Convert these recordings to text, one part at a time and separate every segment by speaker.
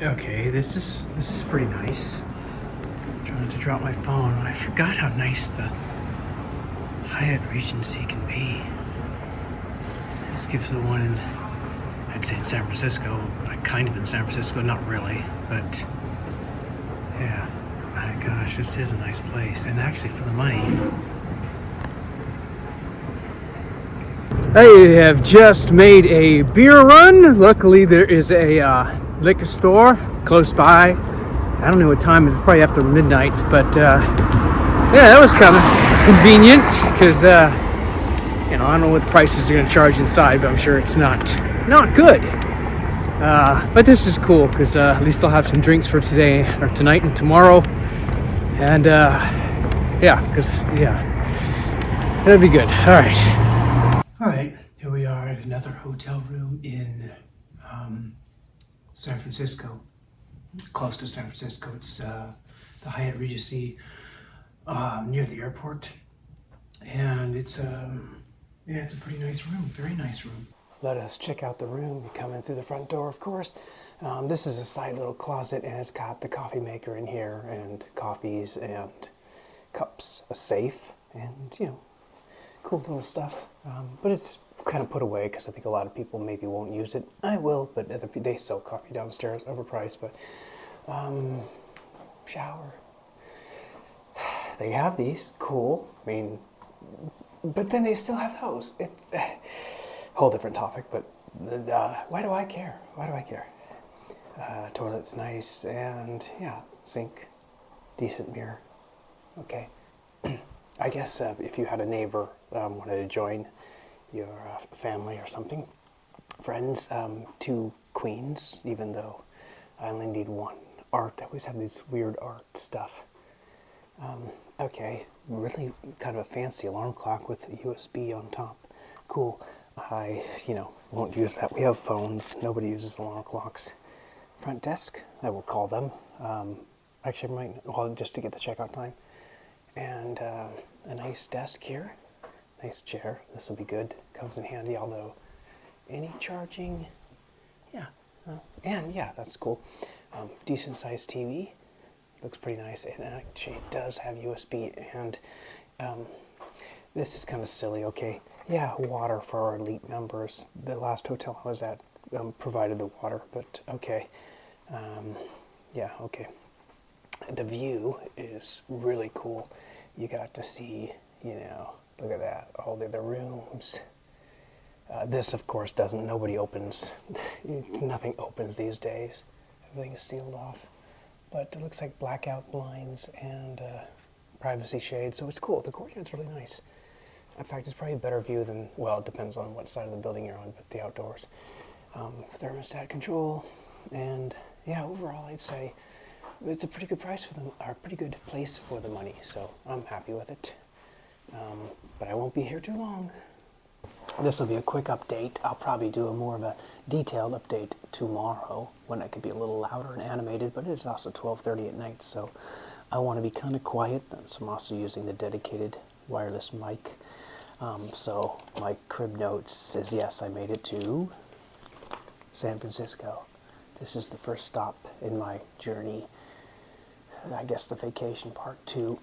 Speaker 1: Okay, this is pretty nice. I'm trying to drop my phone. I forgot how nice the Hyatt Regency can be. This gives the one in, I'd say in San Francisco, like kind of in San Francisco, not really, but yeah. My gosh, this is a nice place, and actually for the money. I have just made a beer run. Luckily, there is a liquor store close by. I don't know what time it is. It's probably after midnight, but yeah, that was kind of convenient because I don't know what prices they're going to charge inside, but I'm sure it's not good. But this is cool because at least I'll have some drinks for today or tonight and tomorrow, and yeah, that'd be good. All right, here we are at another hotel room in San Francisco, close to San Francisco. It's the Hyatt Regency near the airport, and it's it's a pretty nice room, very nice room. Let us check out the room. You come in through the front door, of course. This is a side little closet, and it's got the coffee maker in here, and coffees and cups, a safe, and cool little stuff. But it's kind of put away because I think a lot of people maybe won't use it. I will, but they sell coffee downstairs, overpriced. But shower. They have these, cool. I mean, but then they still have those. It's a whole different topic, but why do I care? Why do I care? Toilet's nice, and yeah, sink, decent mirror. Okay. I guess if you had a neighbor wanted to join your family or something, friends, 2 queens, even though I only need 1. Art, I always have these weird art stuff. Okay, really kind of a fancy alarm clock with a USB on top. Cool. I, won't use that. We have phones. Nobody uses alarm clocks. Front desk, I will call them. Actually, I might, just to get the checkout time. And a nice desk here. Nice chair. This will be good. Comes in handy, although any charging, yeah. And yeah, that's cool. Decent sized TV. Looks pretty nice, and actually it does have USB, and this is kind of silly, okay. Yeah, water for our elite members. The last hotel I was at provided the water, but okay. Yeah, okay. The view is really cool. You got to see, look at that, all the other rooms. This, of course, nobody opens, nothing opens these days. Everything's sealed off. But it looks like blackout blinds and privacy shades, so it's cool. The courtyard's really nice. In fact, it's probably a better view than, well, it depends on what side of the building you're on, but the outdoors. Thermostat control, and yeah, overall, I'd say it's a pretty good price for them, or a pretty good place for the money, so I'm happy with it. But I won't be here too long. This will be a quick update. I'll probably do more of a detailed update tomorrow when it could be a little louder and animated, but it's also 12:30 at night, so I want to be kind of quiet. So I'm also using the dedicated wireless mic. So my crib note says, yes, I made it to San Francisco. This is the first stop in my journey. I guess the vacation part too.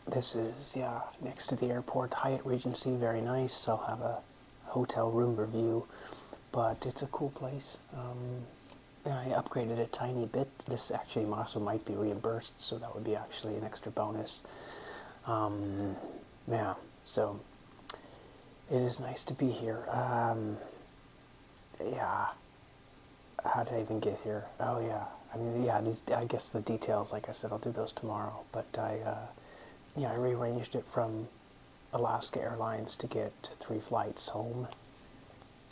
Speaker 1: This is, yeah, next to the airport, Hyatt Regency, very nice. I'll have a hotel room review, but it's a cool place. I upgraded a tiny bit. This actually also might be reimbursed, so that would be actually an extra bonus. Yeah, so it is nice to be here. Yeah, how did I even get here? Oh yeah, I mean, yeah, I guess the details, like I said, I'll do those tomorrow, but I rearranged it from Alaska Airlines to get 3 flights home.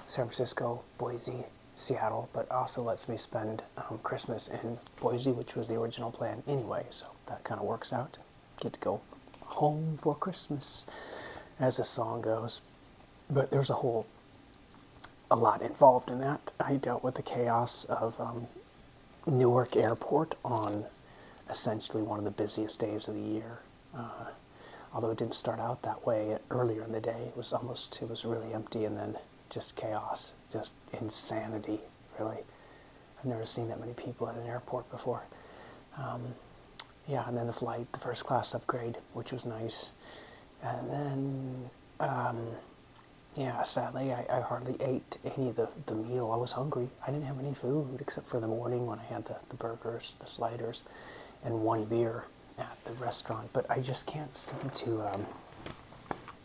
Speaker 1: San Francisco, Boise, Seattle, but also lets me spend Christmas in Boise, which was the original plan anyway, so that kind of works out. Get to go home for Christmas, as the song goes. But there's a lot involved in that. I dealt with the chaos of Newark Airport on essentially one of the busiest days of the year. Although it didn't start out that way earlier in the day. It was really empty, and then just chaos, just insanity, really. I've never seen that many people at an airport before. Yeah, and then the flight, the first class upgrade, which was nice. And then, yeah, sadly, I hardly ate any of the meal. I was hungry. I didn't have any food except for the morning when I had the burgers, the sliders, and one beer at the restaurant. But I just can't seem to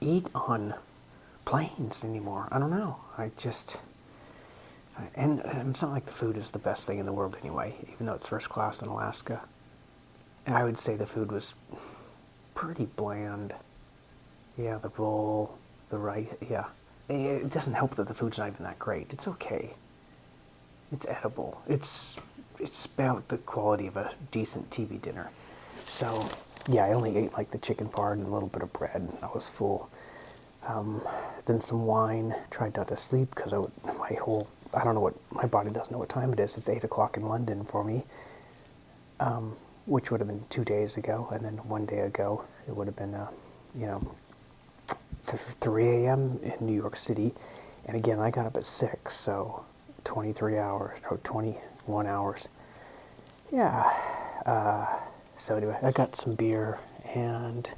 Speaker 1: eat on planes anymore. I don't know. And it's not like the food is the best thing in the world anyway, even though it's first class in Alaska. And I would say the food was pretty bland. Yeah, the bowl, the rice, yeah. It doesn't help that the food's not even that great. It's okay. It's edible. It's about the quality of a decent TV dinner. So, yeah, I only ate like the chicken part and a little bit of bread, and I was full. Then some wine. Tried not to sleep because I don't know what, my body doesn't know what time it is. It's 8 o'clock in London for me, which would have been 2 days ago, and then 1 day ago it would have been, 3 a.m. in New York City. And again, I got up at 6, so 21 hours. Yeah. So anyway, I got some beer, and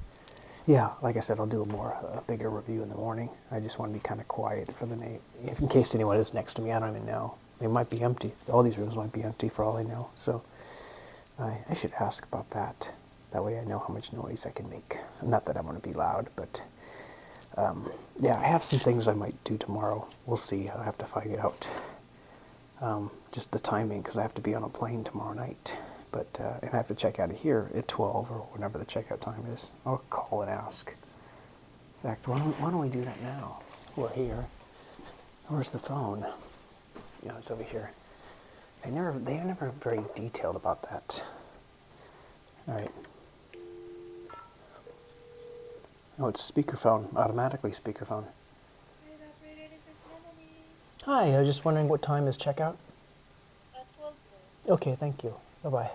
Speaker 1: yeah, like I said, I'll do a bigger review in the morning. I just want to be kind of quiet for the night, if in case anyone is next to me. I don't even know. They might be empty. All these rooms might be empty for all I know. So I should ask about that. That way I know how much noise I can make. Not that I want to be loud, but yeah, I have some things I might do tomorrow. We'll see. I'll have to find out just the timing, because I have to be on a plane tomorrow night. But and I have to check out of here at 12 or whenever the checkout time is. I'll call and ask. In fact, why don't we do that now? We're here. Where's the phone? Yeah, it's over here. They're never very detailed about that. All right. Oh, it's speakerphone, automatically speakerphone. Hi, I was just wondering what time is checkout? 12. Okay, thank you. Bye-bye.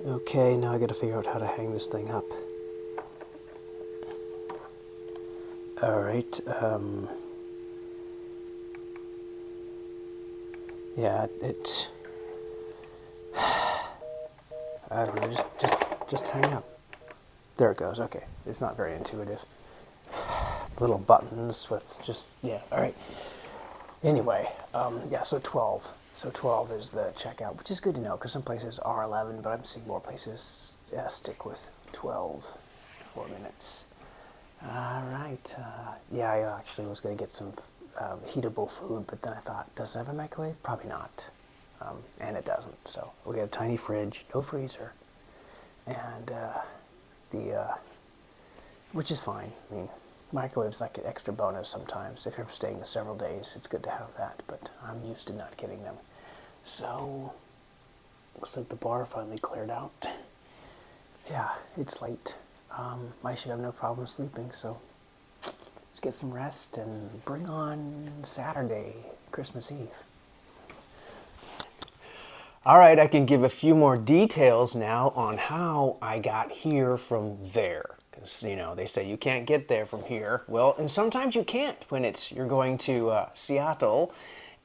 Speaker 1: Okay, now I gotta figure out how to hang this thing up. All right. Yeah, it. I don't know. Just hang up. There it goes. Okay, it's not very intuitive. Little buttons with just yeah. All right. Anyway, yeah. So 12. So 12 is the checkout, which is good to know because some places are 11, but I'm seeing more places stick with 12. 4 minutes. All right. Yeah, I actually was going to get some heatable food, but then I thought, does it have a microwave? Probably not. And it doesn't. So we got a tiny fridge, no freezer, and which is fine. I mean, microwave's like an extra bonus sometimes. If you're staying several days, it's good to have that, but I'm used to not getting them. So, looks like the bar finally cleared out. Yeah, it's late. I should have no problem sleeping, so let's get some rest and bring on Saturday, Christmas Eve. All right, I can give a few more details now on how I got here from there. Because, they say you can't get there from here. Well, and sometimes you can't when you're going to Seattle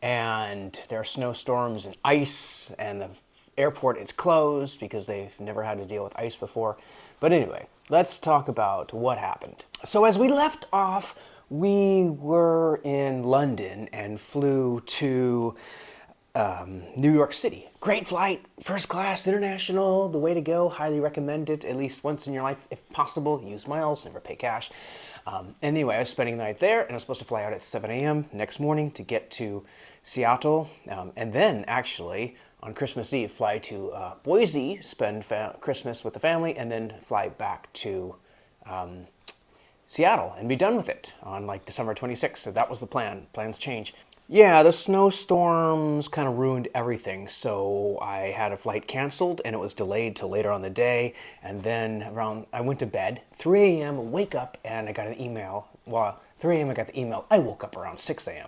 Speaker 1: and there are snowstorms and ice and the airport is closed because they've never had to deal with ice before. But anyway, let's talk about what happened. So as we left off, we were in London and flew to New York City. Great flight, first class, international, the way to go. Highly recommend it at least once in your life if possible. Use miles, never pay cash. Anyway, I was spending the night there and I was supposed to fly out at 7 a.m. next morning to get to Seattle. And then actually on Christmas Eve fly to Boise, spend Christmas with the family, and then fly back to Seattle and be done with it on like December 26th. So that was the plan. Plans change. Yeah, the snowstorms kind of ruined everything, so I had a flight canceled and it was delayed till later on the day, and then I went to bed, 3 a.m., wake up, and I got an email. Well, 3 a.m. I got the email. I woke up around 6 a.m.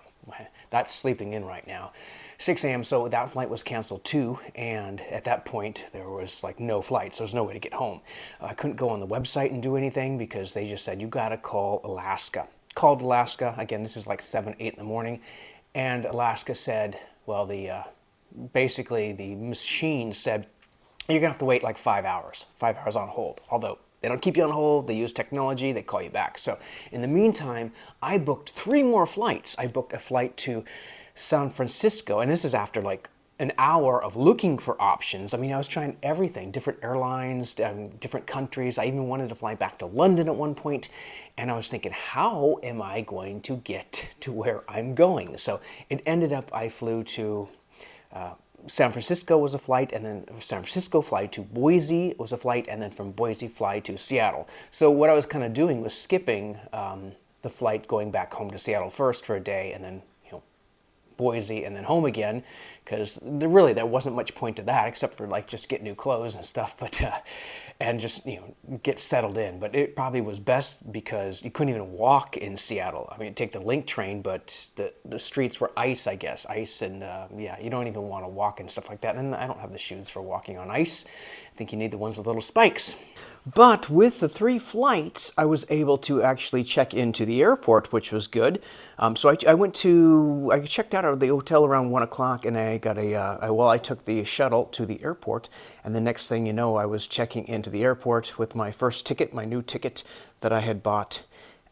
Speaker 1: That's sleeping in right now. 6 a.m., so that flight was canceled too, and at that point there was like no flights. There was no way to get home. I couldn't go on the website and do anything because they just said, you gotta call Alaska. called Alaska. Again, this is like 7, 8 in the morning. And Alaska said, well, basically the machine said, you're gonna have to wait like 5 hours on hold. Although they don't keep you on hold, they use technology, they call you back. So in the meantime, I booked 3 more flights. I booked a flight to San Francisco, and this is after like an hour of looking for options. I mean, I was trying everything, different airlines, different countries. I even wanted to fly back to London at one point, and I was thinking, how am I going to get to where I'm going? So it ended up, I flew to San Francisco was a flight, and then San Francisco fly to Boise was a flight, and then from Boise fly to Seattle. So what I was kind of doing was skipping the flight going back home to Seattle first for a day, and then Boise and then home again, because there wasn't much point to that except for like just get new clothes and stuff, but and just get settled in. But it probably was best because you couldn't even walk in Seattle. I mean, take the link train, but the streets were ice, I guess, ice, and yeah, you don't even want to walk and stuff like that. And I don't have the shoes for walking on ice. I think you need the ones with little spikes. But with the 3 flights, I was able to actually check into the airport, which was good. So I checked out of the hotel around 1 o'clock, and I got I took the shuttle to the airport, and the next thing you know, I was checking into the airport with my first ticket, my new ticket that I had bought.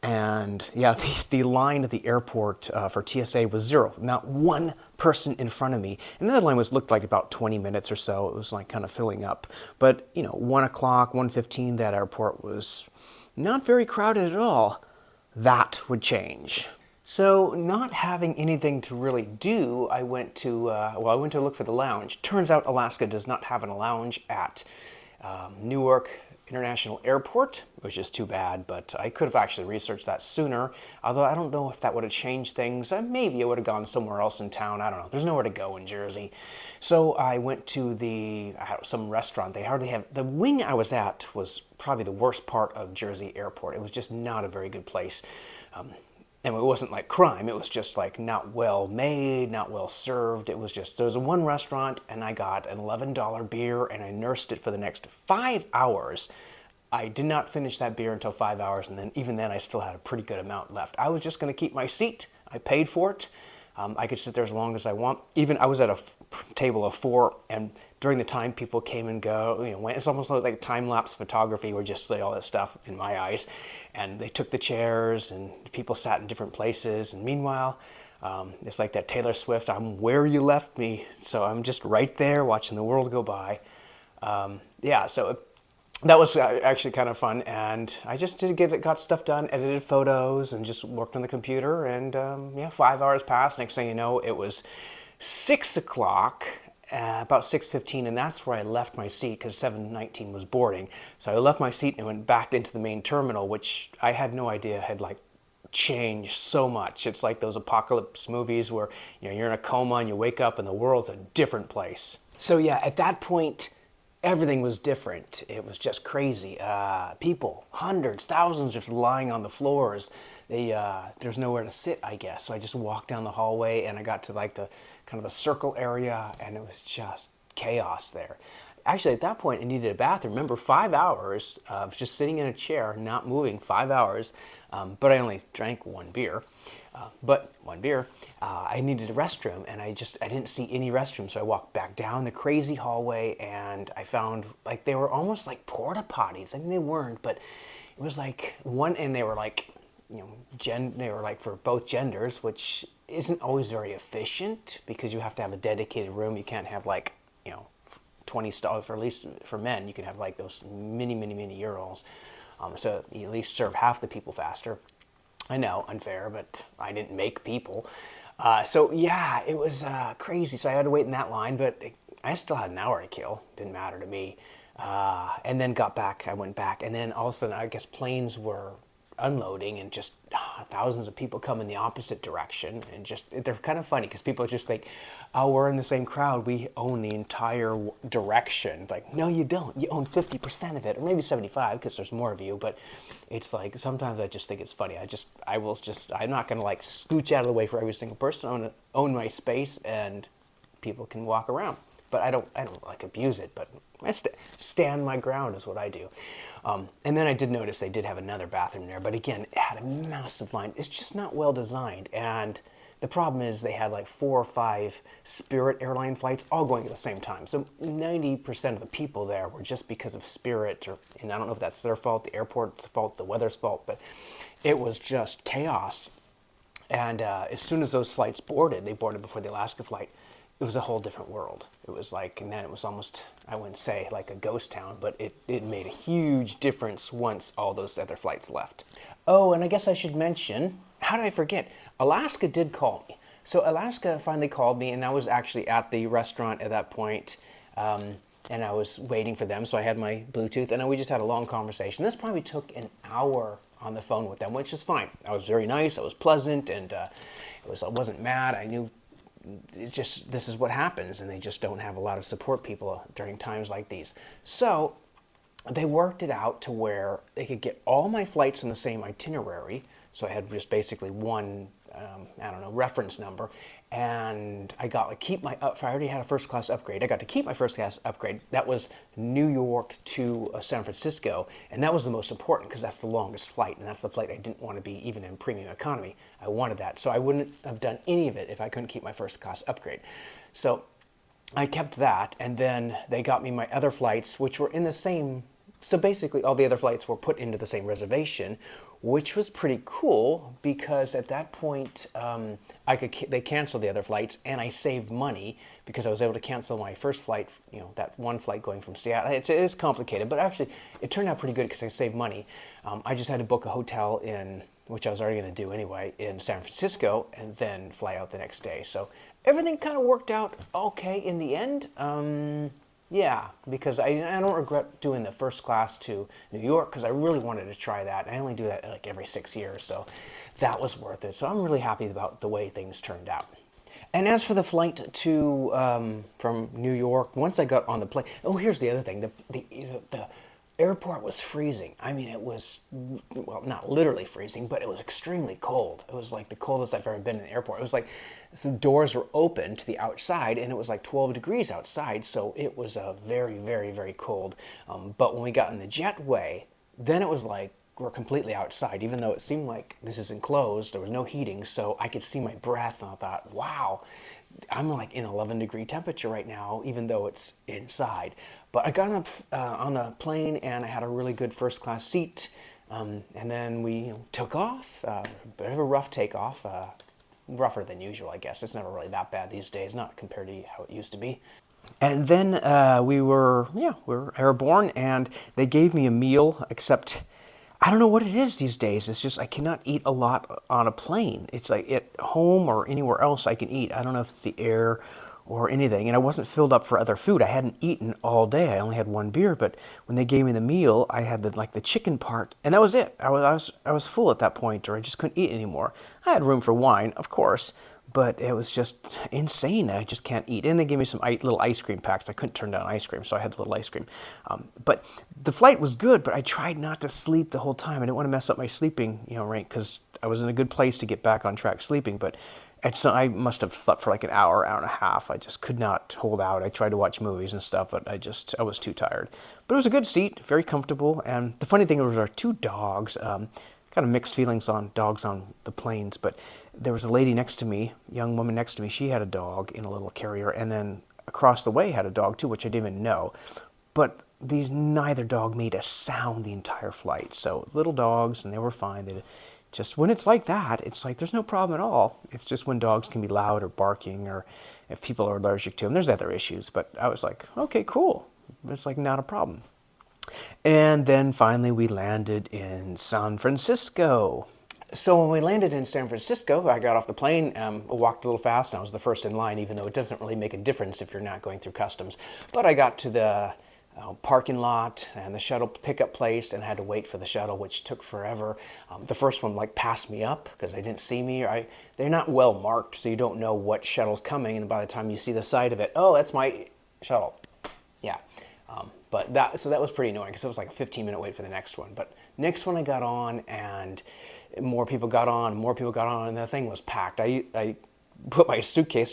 Speaker 1: And yeah, the line at the airport for TSA was 0. Not one person in front of me. And that line looked like about 20 minutes or so. It was like kind of filling up. But 1 o'clock, 1:15, that airport was not very crowded at all. That would change. So not having anything to really do, I went to look for the lounge. Turns out Alaska does not have a lounge at Newark International Airport, which is too bad, but I could have actually researched that sooner, although I don't know if that would have changed things. Maybe I would have gone somewhere else in town. I don't know. There's nowhere to go in Jersey. So I went to some restaurant. They hardly have, the wing I was at was probably the worst part of Jersey Airport. It was just not a very good place. And it wasn't like crime, it was just like not well made, not well served. It was just, there was one restaurant and I got an $11 beer and I nursed it for the next 5 hours. I did not finish that beer until 5 hours, and then even then I still had a pretty good amount left. I was just gonna keep my seat. I paid for it. I could sit there as long as I want. Even I was at a table of 4, and during the time people came and go, it's almost like time-lapse photography where just all that stuff in my eyes. And they took the chairs and people sat in different places. And meanwhile, it's like that Taylor Swift, I'm where you left me. So I'm just right there watching the world go by. Yeah, so that was actually kind of fun, and I just got stuff done, edited photos, and just worked on the computer, and yeah, 5 hours passed. Next thing you know, it was 6 o'clock, about 6:15, and that's where I left my seat because 7:19 was boarding. So I left my seat and went back into the main terminal, which I had no idea had like changed so much. It's like those apocalypse movies where you're in a coma and you wake up and the world's a different place. So yeah, at that point, everything was different. It was just crazy. People, hundreds, thousands just lying on the floors. There's nowhere to sit, I guess. So I just walked down the hallway and I got to like the kind of the circle area, and it was just chaos there. Actually, at that point, I needed a bathroom. Remember, 5 hours of just sitting in a chair, not moving, 5 hours. But I only drank one beer. I needed a restroom, and I didn't see any restroom, so I walked back down the crazy hallway, and I found like they were almost like porta potties. I mean, they weren't, but it was like one, and they were like, they were like for both genders, which isn't always very efficient because you have to have a dedicated room. You can't have like 20 stalls, for at least for men. You can have like those mini urinals, so you at least serve half the people faster. I know, unfair, but I didn't make people. So yeah, it was crazy. So I had to wait in that line, but I still had an hour to kill. Didn't matter to me. And then I went back, and then all of a sudden, I guess planes were unloading, and just thousands of people come in the opposite direction, and they're kind of funny because people just think, oh, we're in the same crowd, we own the entire direction. Like, no, you don't. You own 50% of it, or maybe 75 because there's more of you. But it's like sometimes I just think it's funny. I'm not gonna like scooch out of the way for every single person. I'm gonna own my space, and people can walk around. but I don't like abuse it, but I stand my ground is what I do. And then I did notice they did have another bathroom there, but again, it had a massive line. It's just not well designed, and the problem is they had like 4 or 5 Spirit airline flights all going at the same time. So 90% of the people there were just because of Spirit, and I don't know if that's their fault, the airport's fault, the weather's fault, but it was just chaos. And as soon as those flights boarded, they boarded before the Alaska flight, it was a whole different world. It was like, and then it was almost, I wouldn't say like a ghost town, but it made a huge difference once all those other flights left. Oh, and I guess I should mention, how did I forget? Alaska did call me. So Alaska finally called me, and I was actually at the restaurant at that point, and I was waiting for them, so I had my Bluetooth, and we just had a long conversation. This probably took an hour on the phone with them, which is fine. I was very nice, I was pleasant, and I wasn't mad. I knew this is what happens, and they just don't have a lot of support people during times like these. So they worked it out to where they could get all my flights on the same itinerary. So I had just basically one, reference number, and I got to keep I already had a first class upgrade. I got to keep my first class upgrade. That was New York to San Francisco, and that was the most important because that's the longest flight, and that's the flight I didn't want to be even in premium economy. I wanted that, so I wouldn't have done any of it if I couldn't keep my first class upgrade. So I kept that, and then they got me my other flights, which were in the same. So basically, all the other flights were put into the same reservation, which was pretty cool because at that point, they canceled the other flights, and I saved money because I was able to cancel my first flight. That one flight going from Seattle. It is complicated, but actually, it turned out pretty good because I saved money. I just had to book a hotel which I was already going to do anyway, in San Francisco, and then fly out the next day. So everything kind of worked out okay in the end. Yeah, because I don't regret doing the first class to New York because I really wanted to try that. I only do that like every 6 years, so that was worth it. So I'm really happy about the way things turned out. And as for the flight from New York, once I got on the plane, here's the other thing: the airport was freezing. I mean, it was, well, not literally freezing, but it was extremely cold. It was like the coldest I've ever been in the airport. It was like some doors were open to the outside, and it was like 12 degrees outside, so it was very, very, very cold. But when we got in the jetway, then it was like we're completely outside, even though it seemed like this is enclosed. There was no heating, so I could see my breath, and I thought, wow, I'm like in 11-degree temperature right now, even though it's inside. But I got up on the plane, and I had a really good first-class seat. And then we took off. A bit of a rough takeoff, rougher than usual, I guess. It's never really that bad these days, not compared to how it used to be. And then we were airborne, and they gave me a meal, except I don't know what it is these days. It's just I cannot eat a lot on a plane. It's like at home or anywhere else I can eat. I don't know if it's the air or anything. And I wasn't filled up for other food. I hadn't eaten all day. I only had one beer. But when they gave me the meal, I had the chicken part, and that was it. I was full at that point, or I just couldn't eat anymore. I had room for wine, of course, but it was just insane. I just can't eat. And they gave me some little ice cream packs. I couldn't turn down ice cream, so I had a little ice cream. But the flight was good, but I tried not to sleep the whole time. I didn't want to mess up my sleeping, rate, because I was in a good place to get back on track sleeping. But I must have slept for like an hour, hour and a half. I just could not hold out. I tried to watch movies and stuff, but I was too tired. But it was a good seat, very comfortable. And the funny thing was our 2 dogs, kind of mixed feelings on dogs on the planes, but there was a lady next to me, young woman next to me. She had a dog in a little carrier, and then across the way had a dog too, which I didn't even know. But neither dog made a sound the entire flight. So little dogs, and they were fine. Just when it's like that, it's like there's no problem at all. It's just when dogs can be loud or barking, or if people are allergic to them, there's other issues. But I was like, okay, cool. It's like not a problem. And then finally we landed in San Francisco. So when we landed in San Francisco, I got off the plane, walked a little fast, and I was the first in line, even though it doesn't really make a difference if you're not going through customs. But I got to the parking lot and the shuttle pickup place and had to wait for the shuttle, which took forever. The first one passed me up because they didn't see me. They're not well marked, so you don't know what shuttle's coming, and by the time you see the side of it, oh, that's my shuttle. Yeah. But that was pretty annoying because it was like a 15-minute wait for the next one. But next one I got on, and more people got on, and the thing was packed. I put my suitcase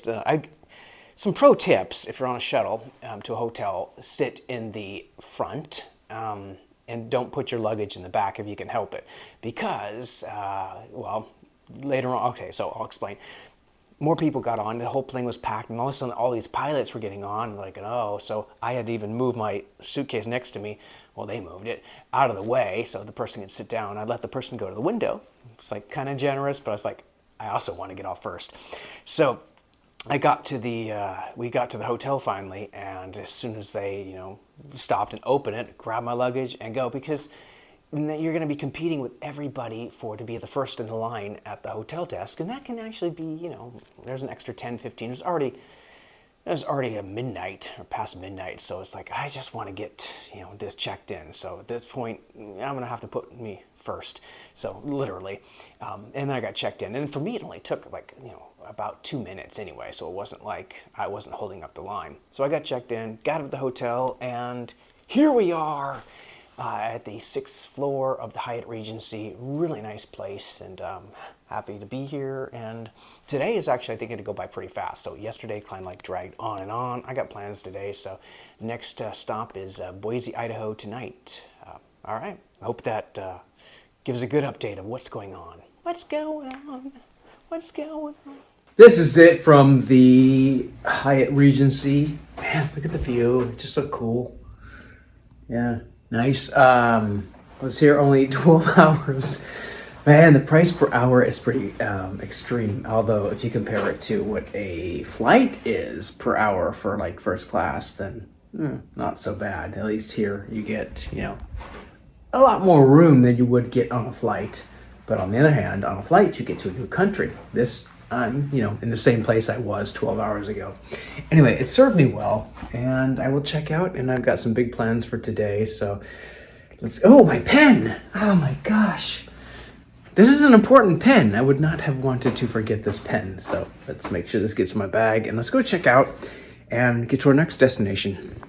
Speaker 1: some pro tips if you're on a shuttle to a hotel: sit in the front. And don't put your luggage in the back if you can help it, because, well, later on, okay, so I'll explain. More people got on, the whole plane was packed, and all of a sudden all these pilots were getting on, like, oh, so I had to even move my suitcase next to me, well, they moved it out of the way so the person could sit down. I'd let the person go to the window. It's like kind of generous, but I was like, I also want to get off first. So we got to the hotel finally, and as soon as they, stopped and opened it, grab my luggage and go, because you're going to be competing with everybody to be the first in the line at the hotel desk, and that can actually be, there's an extra 10, 15. There's already a midnight or past midnight, so it's like, I just want to get, this checked in. So at this point, I'm going to have to put me first. So literally, and then I got checked in. And for me, it only took like, about 2 minutes anyway. So it wasn't like I wasn't holding up the line. So I got checked in, got at the hotel, and here we are. At the 6th floor of the Hyatt Regency. Really nice place, and happy to be here. And today is actually, I think, going to go by pretty fast. So yesterday kind of like dragged on and on. I got plans today, so next stop is Boise, Idaho tonight. All right, I hope that gives a good update of what's going on. What's going on? What's going on? This is it from the Hyatt Regency. Man, look at the view. Just so cool. Yeah. Nice. I was here only 12 hours. Man, the price per hour is pretty extreme. Although if you compare it to what a flight is per hour for like first class, then not so bad. At least here you get, a lot more room than you would get on a flight. But on the other hand, on a flight, you get to a new country. This, I'm, in the same place I was 12 hours ago. Anyway, it served me well, and I will check out, and I've got some big plans for today, so oh, my pen! Oh my gosh. This is an important pen. I would not have wanted to forget this pen, so let's make sure this gets in my bag, and let's go check out and get to our next destination.